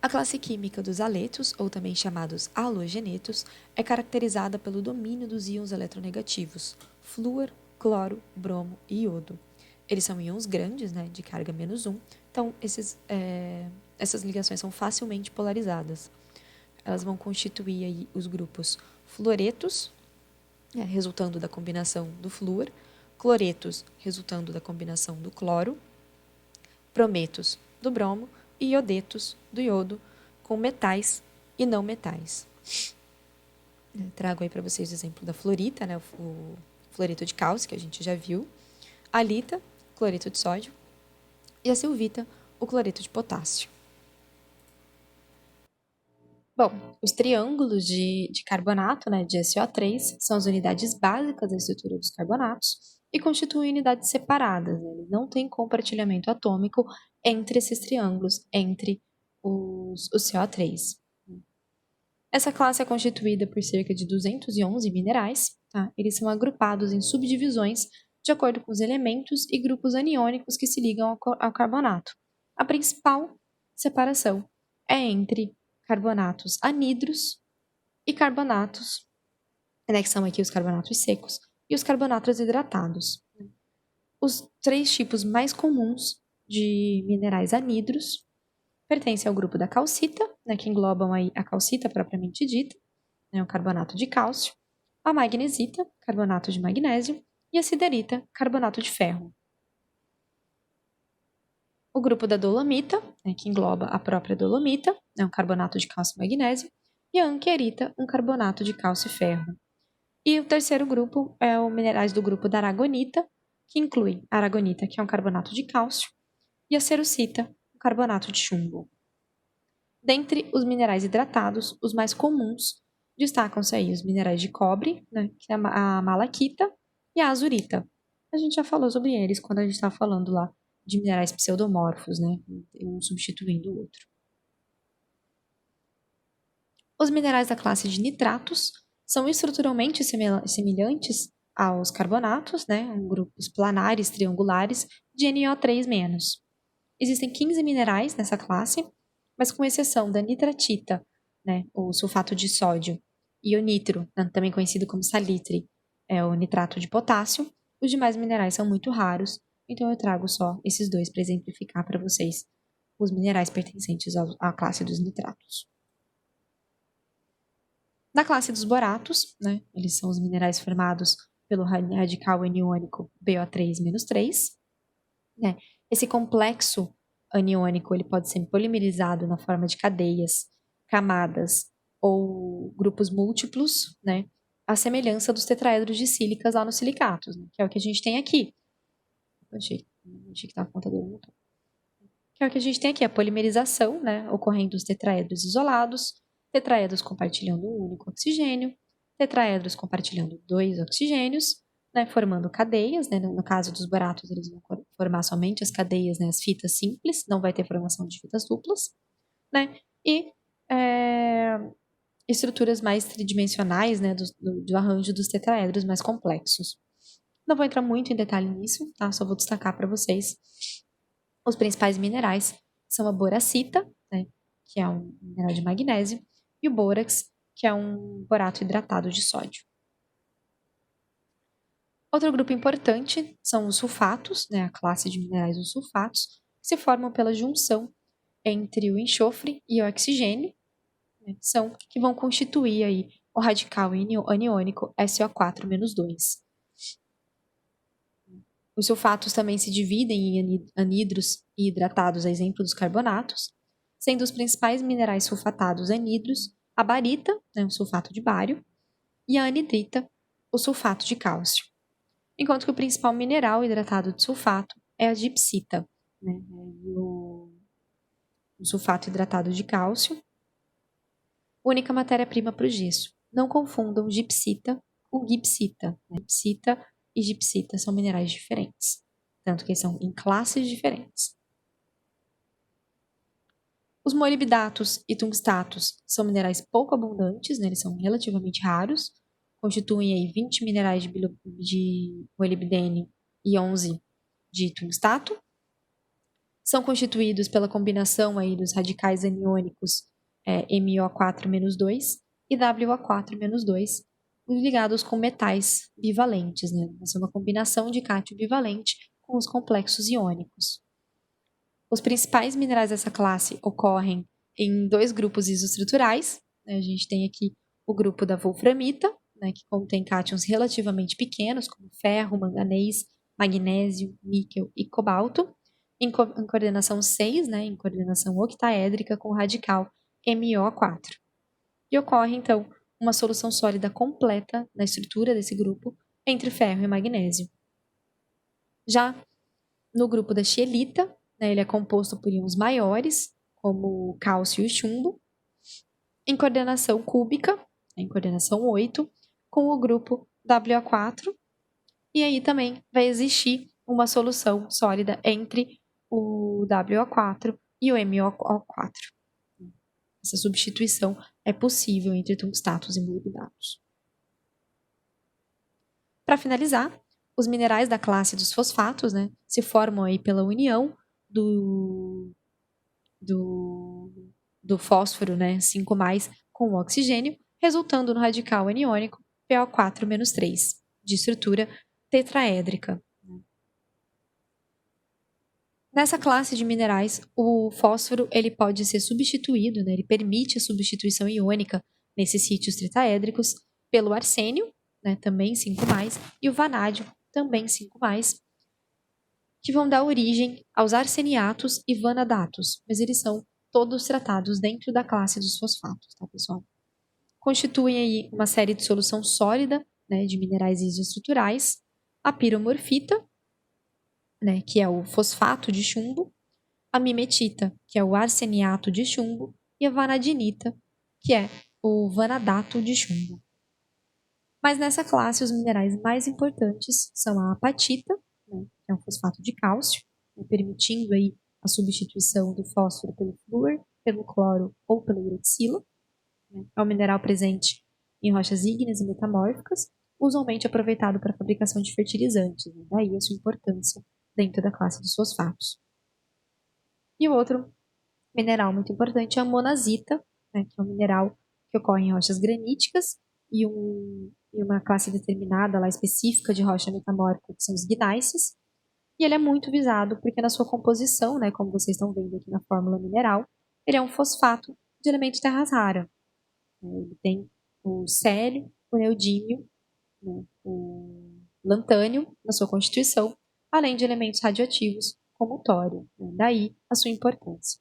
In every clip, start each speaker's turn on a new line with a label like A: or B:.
A: A classe química dos haletos, ou também chamados halogenetos, é caracterizada pelo domínio dos íons eletronegativos, flúor, cloro, bromo e iodo. Eles são íons grandes, né, de carga -1, então essas ligações são facilmente polarizadas. Elas vão constituir aí os grupos fluoretos, resultando da combinação do flúor, cloretos, resultando da combinação do cloro, brometos, do bromo, e iodetos, do iodo, com metais e não metais. Trago aí para vocês o exemplo da fluorita, né, o fluoreto de cálcio, que a gente já viu, a alita, cloreto de sódio, e a silvita, o cloreto de potássio. Bom, os triângulos de carbonato, né, de SO3, são as unidades básicas da estrutura dos carbonatos e constituem unidades separadas, né? Eles não têm compartilhamento atômico entre esses triângulos, entre os CO3. Essa classe é constituída por cerca de 211 minerais, tá? Eles são agrupados em subdivisões de acordo com os elementos e grupos aniônicos que se ligam ao carbonato. A principal separação é entre carbonatos anidros e carbonatos, né, que são aqui os carbonatos secos, e os carbonatos hidratados. Os três tipos mais comuns de minerais anidros pertencem ao grupo da calcita, né, que englobam aí a calcita propriamente dita, né, o carbonato de cálcio, a magnesita, carbonato de magnésio, e a siderita, carbonato de ferro. O grupo da dolomita, né, que engloba a própria dolomita, é um carbonato de cálcio e magnésio, e a anquerita, um carbonato de cálcio e ferro. E o terceiro grupo é os minerais do grupo da aragonita, que inclui a aragonita, que é um carbonato de cálcio, e a cerucita, um carbonato de chumbo. Dentre os minerais hidratados, os mais comuns destacam-se aí os minerais de cobre, né, que é a malaquita e a azurita. A gente já falou sobre eles quando a gente estava falando lá de minerais pseudomorfos, né, um substituindo o outro. Os minerais da classe de nitratos são estruturalmente semelhantes aos carbonatos, né, grupos planares triangulares de NO3-. Existem 15 minerais nessa classe, mas com exceção da nitratita, né, o sulfato de sódio, e o nitro, também conhecido como salitre, é o nitrato de potássio, os demais minerais são muito raros, então eu trago só esses dois para exemplificar para vocês os minerais pertencentes à classe dos nitratos. Na classe dos boratos, né, eles são os minerais formados pelo radical aniônico BO3-3, né? Esse complexo aniônico ele pode ser polimerizado na forma de cadeias, camadas ou grupos múltiplos, né? A semelhança dos tetraedros de sílicas lá nos silicatos, né? Que é o que a gente tem aqui. Achei que estava contando. Que é o que a gente tem aqui, a polimerização, né? Ocorrendo os tetraedros isolados, tetraedros compartilhando um único oxigênio, tetraedros compartilhando 2 oxigênios, né, formando cadeias, né, no caso dos boratos eles vão formar somente as cadeias, né, as fitas simples, não vai ter formação de fitas duplas, né, e estruturas mais tridimensionais, né, do arranjo dos tetraedros mais complexos. Não vou entrar muito em detalhe nisso, tá, só vou destacar para vocês os principais minerais, são a boracita, né, que é um mineral de magnésio, e o bórax, que é um borato hidratado de sódio. Outro grupo importante são os sulfatos, né, a classe de minerais dos sulfatos, que se formam pela junção entre o enxofre e o oxigênio, né, que vão constituir aí o radical aniônico SO4-2. Os sulfatos também se dividem em anidros e hidratados, a exemplo dos carbonatos, sendo os principais minerais sulfatados anidros a barita, né, o sulfato de bário, e a anidrita, o sulfato de cálcio. Enquanto que o principal mineral hidratado de sulfato é a gipsita, né, o sulfato hidratado de cálcio, única matéria-prima para o gesso. Não confundam gipsita com gipsita. Né? Gipsita e gipsita são minerais diferentes, tanto que são em classes diferentes. Os molibdatos e tungstatos são minerais pouco abundantes, né? Eles são relativamente raros, constituem aí 20 minerais de molibdênio e 11 de tungstato. São constituídos pela combinação aí dos radicais aniônicos MiO4-2 e WO4-2, ligados com metais bivalentes, né? Essa é uma combinação de cátion bivalente com os complexos iônicos. Os principais minerais dessa classe ocorrem em 2 grupos isoestruturais, né? A gente tem aqui o grupo da wolframita, né, que contém cátions relativamente pequenos, como ferro, manganês, magnésio, níquel e cobalto, em coordenação 6, né, em coordenação octaédrica com o radical MiO4. E ocorre, então, uma solução sólida completa na estrutura desse grupo entre ferro e magnésio. Já no grupo da scheelita, né, ele é composto por íons maiores, como o cálcio e o chumbo, em coordenação cúbica, em coordenação 8, com o grupo WO4, e aí também vai existir uma solução sólida entre o WO4 e o MiO4. Essa substituição é possível entre tungstatos e molibdatos. Para finalizar, os minerais da classe dos fosfatos, né, se formam aí pela união do fósforo, né, 5+, com o oxigênio, resultando no radical aniônico PO4-3, de estrutura tetraédrica. Nessa classe de minerais, o fósforo ele pode ser substituído, né, ele permite a substituição iônica nesses sítios tetraédricos pelo arsênio, né, também 5+, e o vanádio, também 5+, que vão dar origem aos arseniatos e vanadatos, mas eles são todos tratados dentro da classe dos fosfatos, tá, pessoal? Constituem aí uma série de solução sólida, né, de minerais isoestruturais, a piromorfita, né, que é o fosfato de chumbo, a mimetita, que é o arseniato de chumbo, e a vanadinita, que é o vanadato de chumbo. Mas nessa classe, os minerais mais importantes são a apatita, né, que é um fosfato de cálcio, né, permitindo aí a substituição do fósforo pelo flúor, pelo cloro ou pelo hidroxila. Né. É um mineral presente em rochas ígneas e metamórficas, usualmente aproveitado para a fabricação de fertilizantes, né, daí a sua importância dentro da classe dos fosfatos. E o outro mineral muito importante é a monazita, né, que é um mineral que ocorre em rochas graníticas e uma classe determinada, lá específica de rocha metamórfica, que são os gnáceos. E ele é muito visado porque na sua composição, né, como vocês estão vendo aqui na fórmula mineral, ele é um fosfato de elemento terras rara. Ele tem o célio, o neodímio, né, o lantânio na sua constituição, além de elementos radioativos como o tório. Né, daí a sua importância.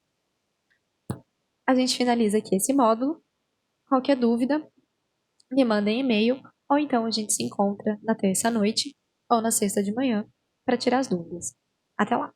A: A gente finaliza aqui esse módulo. Qualquer dúvida, me mandem e-mail ou então a gente se encontra na terça à noite ou na sexta de manhã para tirar as dúvidas. Até lá!